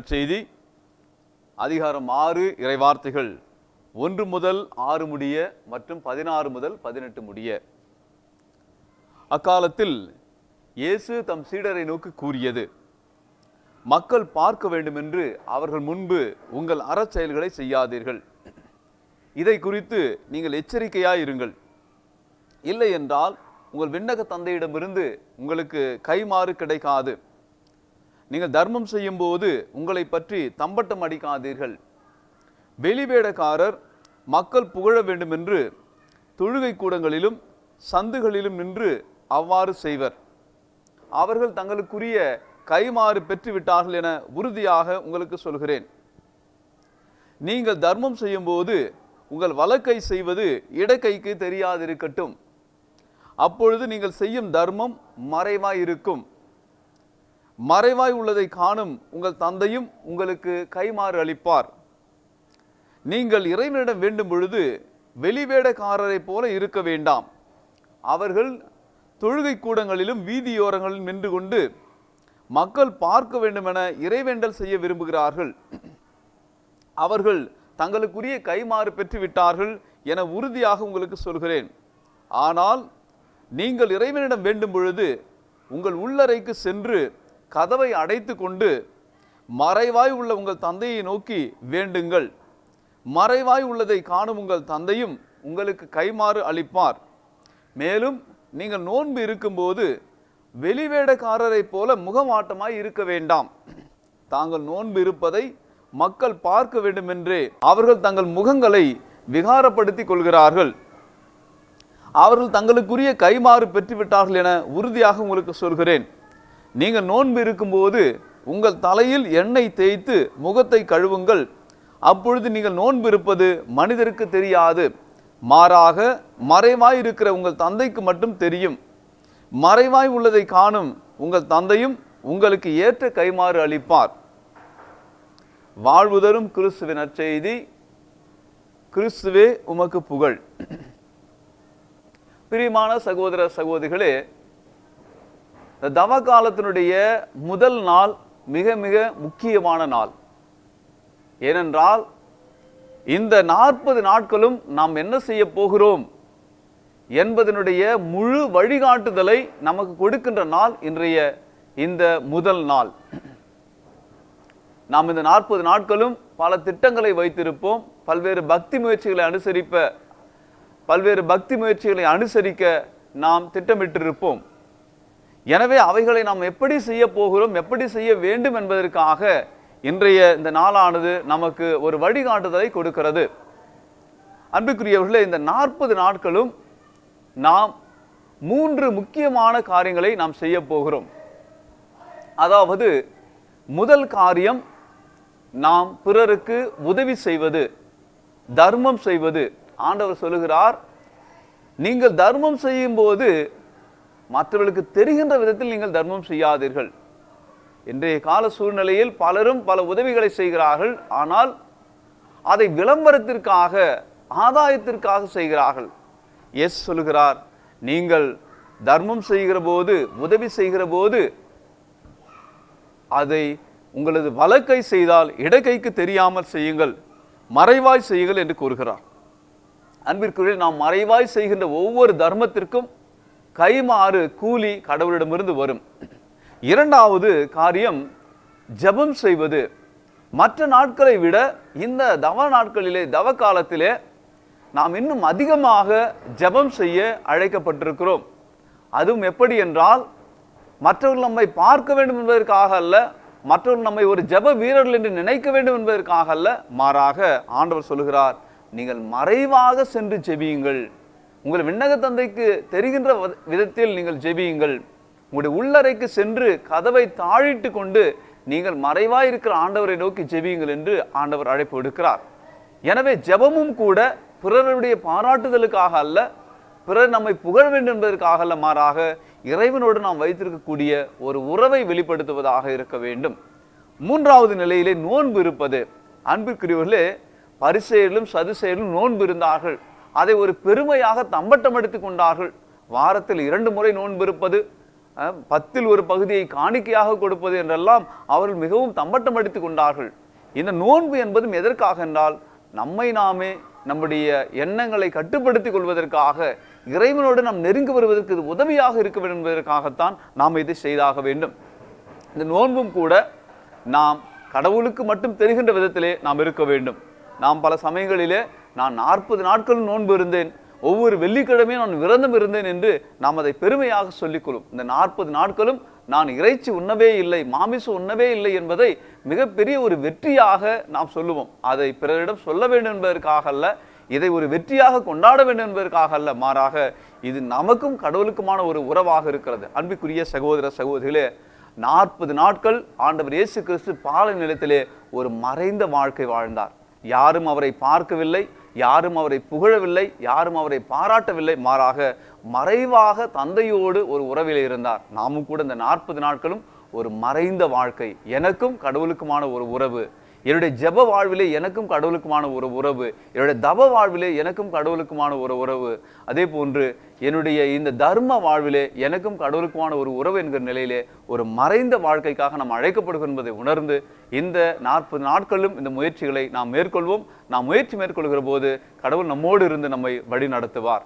நற்செய்தி அதிகாரம் 6 இறைவார்த்தைகள் 1 முதல் 6 முடிய மற்றும் 16 முதல் 18 முடிய. அக்காலத்தில் இயேசு தம் சீடரை நோக்கி கூறியது, மக்கள் பார்க்க வேண்டுமென்று அவர்கள் முன்பு உங்கள் அறச்செயல்களை செய்யாதீர்கள். இதை குறித்து நீங்கள் எச்சரிக்கையாயிருங்கள். இல்லை என்றால் உங்கள் விண்ணக தந்தையிடமிருந்து உங்களுக்கு கைமாறு கிடைக்காது. நீங்கள் தர்மம் செய்யும் போது உங்களை பற்றி தம்பட்டம் அடிக்காதீர்கள். வெளிவேடக்காரர் மக்கள் புகழ வேண்டுமென்று தொழுகை கூடங்களிலும் சந்துகளிலும் நின்று அவ்வாறு செய்வர். அவர்கள் தங்களுக்குரிய கைமாறு பெற்றுவிட்டார்கள் என உறுதியாக உங்களுக்கு சொல்கிறேன். நீங்கள் தர்மம் செய்யும் போது உங்கள் வலக்கை செய்வது இடக்கைக்கு தெரியாதிருக்கட்டும். அப்பொழுது நீங்கள் செய்யும் தர்மம் மறைவாய் இருக்கும். மறைவாய் உள்ளதை காணும் உங்கள் தந்தையும் உங்களுக்கு கைமாறு அளிப்பார். நீங்கள் இறைவனிடம் வேண்டும் பொழுது வெளிவேடக்காரரை போல இருக்க வேண்டாம். அவர்கள் தொழுகை கூடங்களிலும் வீதியோரங்களிலும் நின்று கொண்டு மக்கள் பார்க்க வேண்டுமென இறைவேண்டல் செய்ய விரும்புகிறார்கள். அவர்கள் தங்களுக்குரிய கைமாறு பெற்றுவிட்டார்கள் என உறுதியாக உங்களுக்கு சொல்கிறேன். ஆனால் நீங்கள் இறைவனிடம் வேண்டும் பொழுது உங்கள் உள்ளறைக்கு சென்று கதவை அடைத்து கொண்டு மறைவாய் உள்ள உங்கள் தந்தையை நோக்கி வேண்டுங்கள். மறைவாய் உள்ளதை காணும் உங்கள் தந்தையும் உங்களுக்கு கைமாறு அளிப்பார். மேலும் நீங்கள் நோன்பு இருக்கும்போது வெளிவேடக்காரரை போல முகமாட்டமாய் இருக்க வேண்டாம். தாங்கள் நோன்பு இருப்பதை மக்கள் பார்க்க வேண்டுமென்றே அவர்கள் தங்கள் முகங்களை விகாரப்படுத்திக் கொள்கிறார்கள். அவர்கள் தங்களுக்குரிய கைமாறு பெற்றுவிட்டார்கள் என உறுதியாக உங்களுக்கு சொல்கிறேன். நீங்கள் நோன்பு இருக்கும்போது உங்கள் தலையில் எண்ணெய் தேய்த்து முகத்தை கழுவுங்கள். அப்பொழுது நீங்கள் நோன்பு இருப்பது மனிதருக்கு தெரியாது, மாறாக மறைவாய் இருக்கிற உங்கள் தந்தைக்கு மட்டும் தெரியும். மறைவாய் உள்ளதை காணும் உங்கள் தந்தையும் உங்களுக்கு ஏற்ற கைமாறு அளிப்பார். வாழ்வு தரும் கிறிஸ்துவின் நற்செய்தி. கிறிஸ்துவே உமக்கு புகழ். பிரியமான சகோதர சகோதரிகளே, தவ காலத்தினுடைய முதல் நாள் மிக மிக முக்கியமான நாள். ஏனென்றால் இந்த 40 நாட்களும் நாம் என்ன செய்ய போகிறோம் என்பதனுடைய முழு வழிகாட்டுதலை நமக்கு கொடுக்கின்ற நாள் இன்றைய இந்த முதல் நாள். நாம் இந்த 40 நாட்களும் பல திட்டங்களை வைத்திருப்போம். பல்வேறு பக்தி முயற்சிகளை அனுசரிக்க நாம் திட்டமிட்டிருப்போம். எனவே அவைகளை நாம் எப்படி செய்ய போகிறோம், எப்படி செய்ய வேண்டும் என்பதற்காக இன்றைய இந்த நாளானது நமக்கு ஒரு வழிகாட்டுதலை கொடுக்கிறது. அன்புக்குரியவர்களே, இந்த 40 நாட்களும் நாம் 3 முக்கியமான காரியங்களை நாம் செய்ய போகிறோம். அதாவது முதல் காரியம், நாம் பிறருக்கு உதவி செய்வது, தர்மம் செய்வது. ஆண்டவர் சொல்லுகிறார், நீங்கள் தர்மம் செய்யும் போது மற்றவர்களுக்கு தெரிகின்ற விதத்தில் நீங்கள் தர்மம் செய்யாதீர்கள். இன்றைய கால சூழ்நிலையில் பலரும் பல உதவிகளை செய்கிறார்கள். ஆனால் அதை விளம்பரத்திற்காக, ஆதாயத்திற்காக செய்கிறார்கள். இயேசு சொல்லுகிறார், நீங்கள் தர்மம் செய்கிற போது, உதவி செய்கிற போது அதை உங்களது வலக்கை செய்தால் இடக்கைக்கு தெரியாமல் செய்யுங்கள், மறைவாய் செய்யுங்கள் என்று கூறுகிறார். அன்பிற்குரிய, நாம் மறைவாய் செய்கின்ற ஒவ்வொரு தர்மத்திற்கும் கைமாறு கூலி கடவுளிடமிருந்து வரும். இரண்டாவது காரியம், ஜெபம் செய்வது. மற்ற நாட்களை விட இந்த தவ நாட்களிலே, தவ காலத்திலே நாம் இன்னும் அதிகமாக ஜெபம் செய்ய அழைக்கப்பட்டிருக்கிறோம். அதுவும் எப்படி என்றால், மற்றவர்கள் நம்மை பார்க்க வேண்டும் என்பதற்காக அல்ல, மற்றவர்கள் நம்மை ஒரு ஜெப வீரர்கள் என்று நினைக்க வேண்டும் என்பதற்காக அல்ல, மாறாக ஆண்டவர் சொல்லுகிறார், நீங்கள் மறைவாக சென்று ஜெபியுங்கள். உங்கள் விண்ணக தந்தைக்கு தெரிகின்ற விதத்தில் நீங்கள் ஜெபியுங்கள். உங்களுடைய உள்ளறைக்கு சென்று கதவை தாழிட்டு கொண்டு நீங்கள் மறைவாய் இருக்கிற ஆண்டவரை நோக்கி ஜெபியுங்கள் என்று ஆண்டவர் அழைப்பு விடுக்கிறார். எனவே ஜெபமும் கூட பிறருடைய பாராட்டுதலுக்காக அல்ல, பிறர் நம்மை புகழ வேண்டும் என்பதற்காக அல்ல, மாறாக இறைவனோடு நாம் வைத்திருக்கக்கூடிய ஒரு உறவை வெளிப்படுத்துவதாக இருக்க வேண்டும். மூன்றாவது நிலையிலே நோன்பு இருப்பது. அன்பிற்குரியவர்களே, பரிசேயர்களும் சதுசேயர்களும் நோன்பு இருந்தார்கள். அதை ஒரு பெருமையாக தம்பட்டம் எடுத்துக் கொண்டார்கள். வாரத்தில் 2 முறை நோன்பு இருப்பது, 10ல் ஒரு பகுதியை காணிக்கையாக கொடுப்பது என்றெல்லாம் அவர்கள் மிகவும் தம்பட்டம் அடித்துக் கொண்டார்கள். இந்த நோன்பு என்பதும் எதற்காக என்றால் நம்மை நாமே நம்முடைய எண்ணங்களை கட்டுப்படுத்திக் கொள்வதற்காக, இறைவனோடு நாம் நெருங்கி வருவதற்கு இது உதவியாக இருக்க வேண்டும் என்பதற்காகத்தான் நாம் இதை செய்தாக வேண்டும். இந்த நோன்பும் கூட நாம் கடவுளுக்கு மட்டும் தெரிகின்ற விதத்திலே நாம் இருக்க வேண்டும். நாம் பல சமயங்களிலே நான் 40 நாட்களும் நோன்பு இருந்தேன், ஒவ்வொரு வெள்ளிக்கிழமையும் நான் விரதம் இருந்தேன் என்று நாம் அதை பெருமையாக சொல்லிக்கொள்ளும். இந்த 40 நாட்களும் நான் இறைச்சி உண்ணவே இல்லை, மாமிசம் உண்ணவே இல்லை என்பதை மிகப்பெரிய ஒரு வெற்றியாக நாம் சொல்லுவோம். அதை பிறரிடம் சொல்ல வேண்டும் என்பதற்காக அல்ல, இதை ஒரு வெற்றியாக கொண்டாட வேண்டும் என்பதற்காக அல்ல, மாறாக இது நமக்கும் கடவுளுக்குமான ஒரு உறவாக இருக்கிறது. அன்பிற்குரிய சகோதர சகோதரிகளே, 40 நாட்கள் ஆண்டவர் இயேசு கிறிஸ்து பாலை நிலத்திலே ஒரு மறைந்த வாழ்க்கை வாழ்ந்தார். யாரும் அவரை பார்க்கவில்லை, யாரும் அவரை புகழவில்லை, யாரும் அவரை பாராட்டவில்லை, மாறாக மறைவாக தந்தையோடு ஒரு உறவில் இருந்தார். நாமும் கூட இந்த 40 நாட்களும் ஒரு மறைந்த வாழ்க்கை, எனக்கும் கடவுளுக்குமான ஒரு உறவு, என்னுடைய ஜெப வாழ்விலே எனக்கும் கடவுளுக்குமான ஒரு உறவு, என்னுடைய தவ வாழ்விலே எனக்கும் கடவுளுக்குமான ஒரு உறவு, அதே போன்று என்னுடைய இந்த தர்ம வாழ்விலே எனக்கும் கடவுளுக்குமான ஒரு உறவு என்கிற நிலையிலே ஒரு மறைந்த வாழ்க்கைக்காக நாம் அழைக்கப்படுகிறோம் என்பதை உணர்ந்து இந்த 40 நாட்களும் இந்த முயற்சிகளை நாம் மேற்கொள்வோம். நாம் முயற்சி மேற்கொள்கிற போது கடவுள் நம்மோடு இருந்து நம்மை வழி நடத்துவார்.